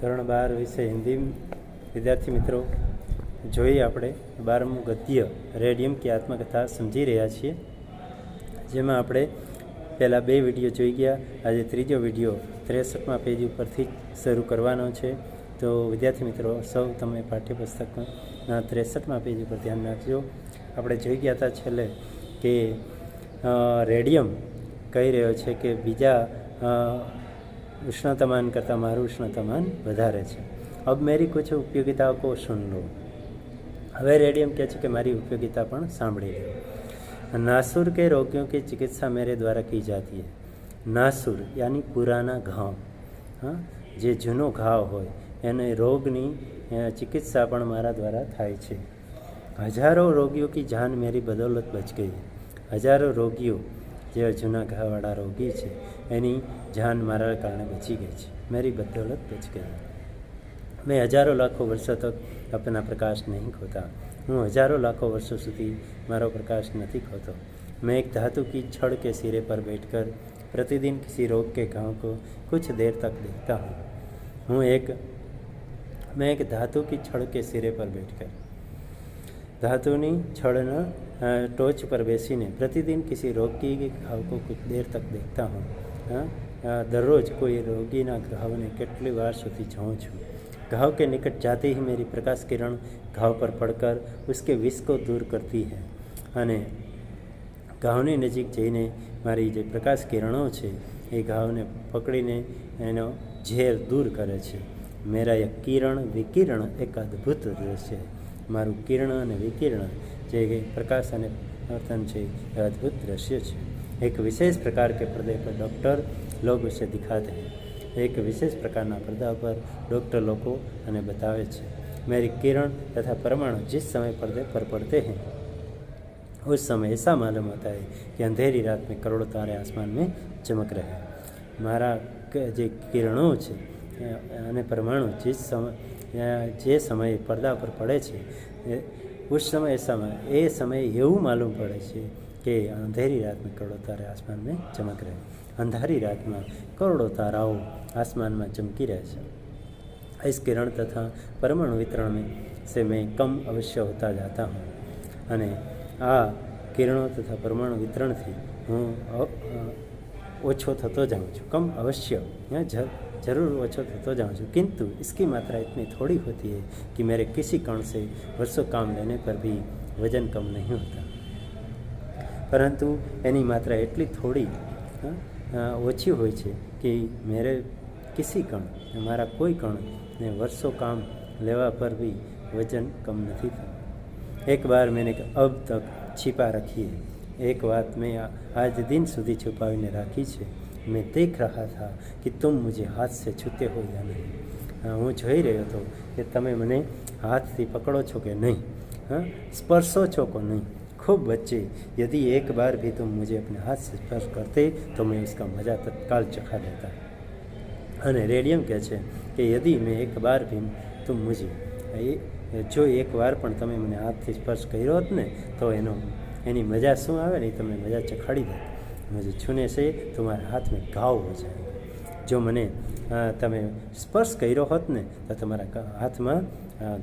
ધોરણ 12 વિષય હિન્દી વિદ્યાર્થી મિત્રો, જોઈએ આપણે 12મું ગદ્ય રેડિયમ की આત્મકથા સમજી રહ્યા છીએ, જેમાં આપણે પહેલાં 2 વિડીયો જોઈ ગયા. આજે ત્રીજો વિડીયો 63મા પેજ ઉપરથી શરૂ કરવાનો છે. તો વિદ્યાર્થી મિત્રો, સૌ તમે પાઠ્યપુસ્તકના 63મા પેજ ઉપર ધ્યાન રાખજો. આપણે જોઈ ગયા હતા છેલ્લે કે રેડિયમ કહી રહ્યો છે કે બીજા उष्णतामान करता मारू उष्णतामान વધારે છે. अब मेरी कुछ उपयोगिताओं को सुन लो. હવે રેડિયમ કહે છે કે મારી ઉપયોગિતા પણ સાંભળી લો. नासूर के रोगियों की चिकित्सा मेरे द्वारा की जाती है. नासूर यानी पुराना घाव, हाँ, જે જૂનો ઘાવ હોય એને રોગની ચિકિત્સા પણ મારા દ્વારા થાય છે. હજારો રોગીઓ की जान मेरी बदौलत बच गई है. હજારો રોગીઓ જે જૂના ઘાવાળા રોગી છે એની જાન મારા કારણે બચી ગઈ છે. मेरी बदौलत बच गई. मैं हजारों लाखों वर्षों तक अपना प्रकाश नहीं खोता. હું હજારો લાખો વર્ષો સુધી મારો પ્રકાશ નથી ખોતો. मैं एक धातु की छड़ के सिरे पर बैठकर प्रतिदिन किसी रोग के घाव को कुछ देर तक देखता हूँ. मैं एक धातु की छड़ के सिरे पर बैठकर धातुनी छड़ना टोच पर બેસીને प्रतिदिन किसी रोग की घाव को कुछ देर तक देखता हूँ. दररोज कोई रोगीના ઘાવને કેટલી વાર સુધી જોઉં છું. घाव के निकट जाते ही मेरी प्रकाश किरण घाव पर पड़कर उसके विष को दूर करती है. અને ઘાવની નજીક જઈને મારી જે પ્રકાશ કિરણો છે એ ઘાવને પકડીને એનો ઝેર દૂર કરે છે. મેરા યહ કિરણ વિકિરણ એક અદ્ભુત દૃશ્ય છે. મારું કિરણ અને વિકિરણ જે प्रकाश અને વર્તન છે એ अद्भुत दृश्य છે. एक विशेष प्रकार के पर्दे पर डॉक्टर लोग उसे दिखाते हैं. एक विशेष प्रकारना पर्दा पर डॉक्टर લોકો અને बतावे છે. मेरी किरण तथा परमाणु जिस समय पर्दे पर पड़ते हैं उस समय ऐसा मालूम होता है कि अंधेरी रात में करोड़ों तारे आसमान में चमक रहे हैं. મારા જે કિરણો છે અને પરમાણુ જે સમયે પડદા પર પડે છે उस समय એ સમયે એવું માલુમ પડે છે કે અંધેરી રાત में करोड़ों तारे आसमान में चमक रहे. अंधारी रात में करोड़ों ताराओं आसमान में चमकी रहे हैं. इस किरण तथा परमाणु वितरण में से मैं कम अवश्य होता जाता हूँ. અને આ કિરણો તથા પરમાણુ વિતરણથી હું ઓછો થતો જાઉં છું. કમ અવશ્ય जरूर ओछो थतो जाऊँ छूँ, किंतु इसकी मात्रा इतनी थोड़ी होती है कि मेरे किसी कण से वर्षों काम लेने पर भी वजन कम नहीं होता. परंतु एनी मात्रा एटली थोड़ी ओछी होय छे कि मेरे किसी कण मारा कोई कण ने वर्षों काम लेवा पर भी वजन कम नहीं था. एक बार मैंने अब तक छिपा रखी है. एक बात मैं आज दिन सुधी छुपावीने राखी है. मैं देख रहा था कि तुम मुझे हाथ से छूते हो या नहीं. હું જોઈ રહ્યો હતો કે તમે મને હાથથી પકડો છો કે નહીં, સ્પર્શો છો કે નહીં. खूब बच्चे, यदि एक बार भी तुम मुझे अपने हाथ से स्पर्श करते तो मैं इसका मज़ा तत्काल चखा देता. અને રેડિયમ કહે છે કે यदि मैं एक बार भी तुम मुझे જો એક વાર પણ તમે મને હાથથી સ્પર્શ કર્યો હોત ને તો એની મજા શું આવે ને એ તમને મજા ચખાડી દે. मुझे छूने से तुम्हारे हाथ में घाव हो जाएगा. जो मैंने તમે સ્પર્શ કર્યો હોત ને તો તમારા હાથમાં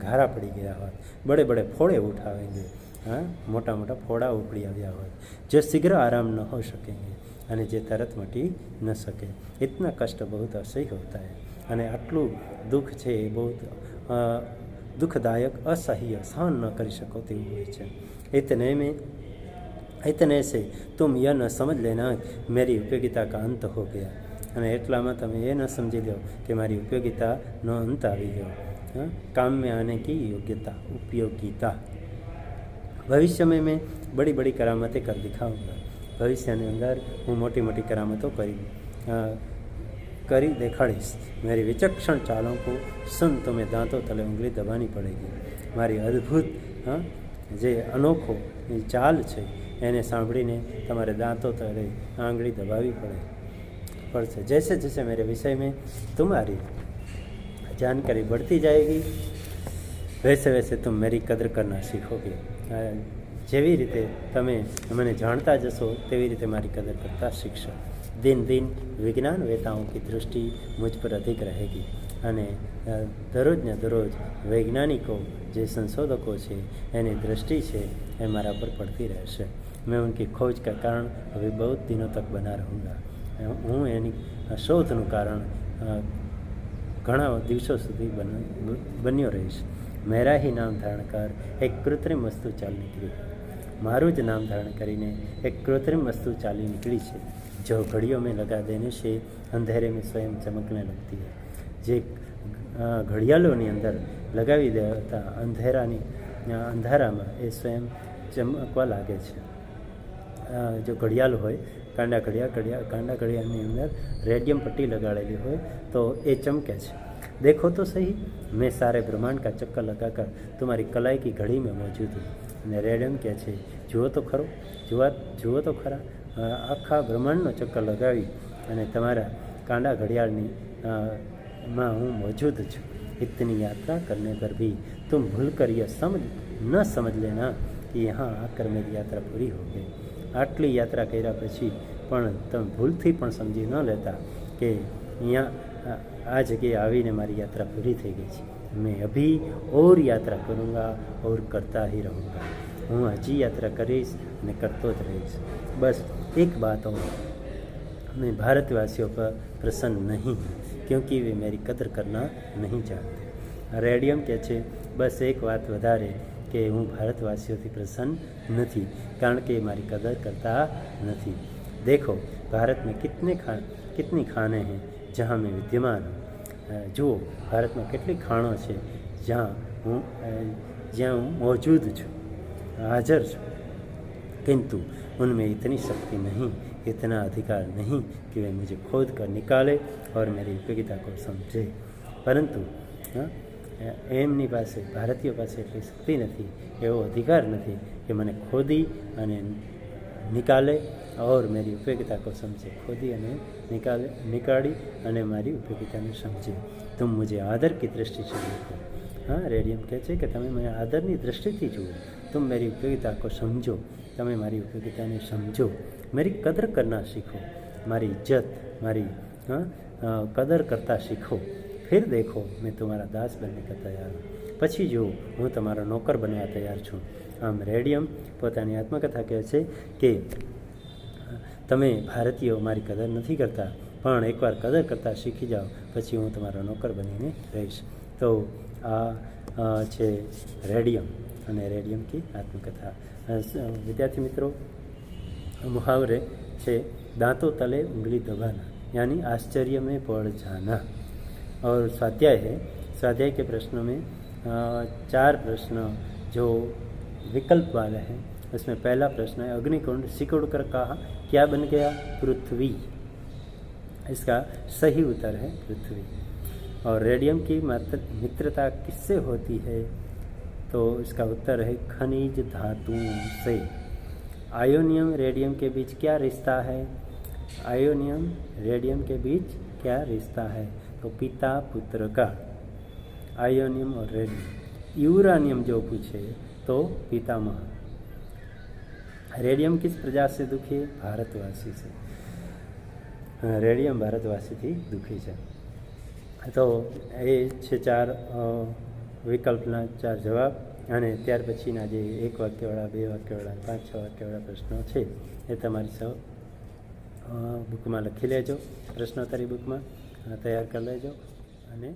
ઘારા પડી ગયા હોત, બડે બડે ફોડે ઉઠાવેંગે, हाँ, मोटा मोटा फोड़ा उपड़ी આવ્યા હોય, जो शीघ्र आराम न हो सकेंगे અને જે તરત મટી ન શકે. इतना कष्ट बहुत असह्य होता है. અને આટલું દુઃખ છે એ બહુ दुखदायक असह्य सहन न કરી શકો તેવું હોય છે. इतने से तुम यह न समझ लेना मेरी उपयोगिता का अंत हो गया. અને એટલામાં તમે એ ન સમજી લો કે મારી ઉપયોગિતાનો અંત આવી ગયો. काम में आने की योग्यता उपयोगिता. भविष्य में मैं बड़ी बड़ी करामतें कर दिखाऊंगा. भविष्यની અંદર હું મોટી મોટી કરામતો કરી દેખાડીશ. मेरी विचक्षण चालों को सुन तुम्हें दांतों तले उंगली दबानी पड़ेगी. મારી અદ્ભુત જે અનોખો ચાલ છે એને સાંભળીને તમારે દાંતો તળે આંગળી દબાવી पड़से. जैसे जैसे मेरे विषय में तुम्हारी जानकारी बढ़ती जाएगी वैसे वैसे तुम मेरी कदर करना सीखोगे. જેવી રીતે તમે મને જાણતા જશો તેવી રીતે મારી કદર કરતા શીખશો. दिन दिन विज्ञान वेताओं की दृष्टि मुझ पर अधिक रहेगी. અને દરરોજને દરરોજ વૈજ્ઞાનિકો જે સંશોધકો છે એની दृष्टि છે એ મારા પર પડતી રહેશે। मैं उनकी खोज का कारण अभी बहुत दिनों तक बना रहूँगा। હું એની શોધનું કારણ ઘણા દિવસો સુધી બન્યો રહીશ। મેરા હી નામ ધારણ કર એક કૃત્રિમ વસ્તુ ચાલી નીકળી। મારું જ નામ ધારણ કરીને એક કૃત્રિમ વસ્તુ ચાલી નીકળી છે। जो घड़ियों में लगा देने से अंधेरे में स्वयं चमकने लगती है। જે ઘડિયાળોની અંદર લગાવી દેતા અંધારામાં એ સ્વયં ચમકવા લાગે છે। જો ઘડિયાળ હોય કાંડા ઘડિયાળની અંદર રેડિયમ पट्टी लगाड़ेली हो तो ये चमके છે। देखो तो सही, मैं सारे ब्रह्मांड का चक्कर लगाकर तुम्हारी कलाई की घड़ी में मौजूद हूँ। અને રેડિયમ કહે છે જુઓ તો ખરો, જુઓ તો ખરા, આખા બ્રહ્માંડનો ચક્કર લગાવી અને તમારા કાંડા ઘડિયાળની માં હું मौजूद છું। इतनी यात्रा करने पर भी तुम भूल कर यह समझ लेना कि यहाँ आकर मेरी यात्रा पूरी हो गई। आटली यात्रा કર્યા પછી પણ તમે ભૂલથી પણ સમજી ન લેતા કે અહીંયા આ જગ્યાએ આવીને મારી યાત્રા પૂરી થઈ ગઈ છે। मैं अभी और यात्रा करूँगा और करता ही रहूँगा। હું હજી યાત્રા કરીશ અને કરતો જ રહીશ। बस एक बात और, मैं भारतवासियों पर प्रसन्न नहीं हूँ क्योंकि वे मेरी कदर करना नहीं चाहते। રેડિયમ કહે છે બસ એક વાત વધારે કે હું ભારતવાસીઓથી પ્રસન્ન નથી કારણ કે એ મારી કદર કરતા નથી। देखो भारत में कितनी खाने हैं जहाँ मैं विद्यमान हूँ। જુઓ ભારતમાં કેટલી ખાણો છે જ્યાં હું मौजूद છું, हाजिर છું। किंतु उनमें इतनी शक्ति नहीं, इतना अधिकार नहीं कि वे मुझे खोद कर निकाले और मेरी उपयोगिता को समझे। परंतु એમની પાસે, ભારતીયો પાસે એટલી શક્તિ નથી, એવો અધિકાર નથી કે મને ખોદી અને નિકાલે और मेरी उपयोगिता को समझे। खोदी અને निकाली અને મારી ઉપયોગિતાને સમજે। तुम मुझे आदर की दृष्टि से देखो। हाँ, રેડિયમ કહે છે કે તમે મને આદરની દ્રષ્ટિથી જુઓ। तुम मेरी उपयोगिता को समझो, તમે મારી ઉપયોગિતાને સમજો। मेरी कदर करना सीखो, મારી इज्जत, મારી कदर करता सीखो। फिर देखो मैं तुम्हारा दास बनने का तैयार हूँ। પછી જો હું તમારો નોકર બનવા તૈયાર છું। આમ રેડિયમ પોતાની આત્મકથા કહે છે કે તમે ભારતીયો મારી કદર નથી કરતા, પણ એકવાર કદર કરતાં શીખી જાઓ પછી હું તમારો નોકર બનીને રહીશ। તો આ છે રેડિયમ અને રેડિયમ की આત્મકથા। વિદ્યાર્થી મિત્રો, मुहावरे છે दांतों तले उंगली दबाना यानी आश्चर्य में पड़ जाना। और स्वाध्याय है, स्वाध्याय के प्रश्नों में 4 प्रश्न जो विकल्प वाले हैं। उसमें पहला प्रश्न है अग्निकुंड सिकुड़कर कहा क्या बन गया? पृथ्वी। इसका सही उत्तर है पृथ्वी। और रेडियम की मित्रता किससे होती है? तो इसका उत्तर है खनिज धातुओं से। आयोनियम रेडियम के बीच क्या रिश्ता है? आयोनियम रेडियम के बीच क्या रिश्ता है? तो पिता पुत्र का। आयोनियम और रेडियम। यूरानियम जो पूछे तो पितामह। रेडियम किस प्रजाति से दुखी है? भारतवासी से। રેડિયમ ભારતવાસીથી દુઃખી છે। તો એ છે 4 વિકલ્પના 4 જવાબ। અને ત્યાર પછીના જે 1 વાક્યવાળા, 2 વાક્યવાળા, 5-6 વાક્યવાળા પ્રશ્નો છે એ તમારી સૌ બુકમાં લખી લેજો, પ્રશ્નોત્તરી બુકમાં તૈયાર કરી લેજો અને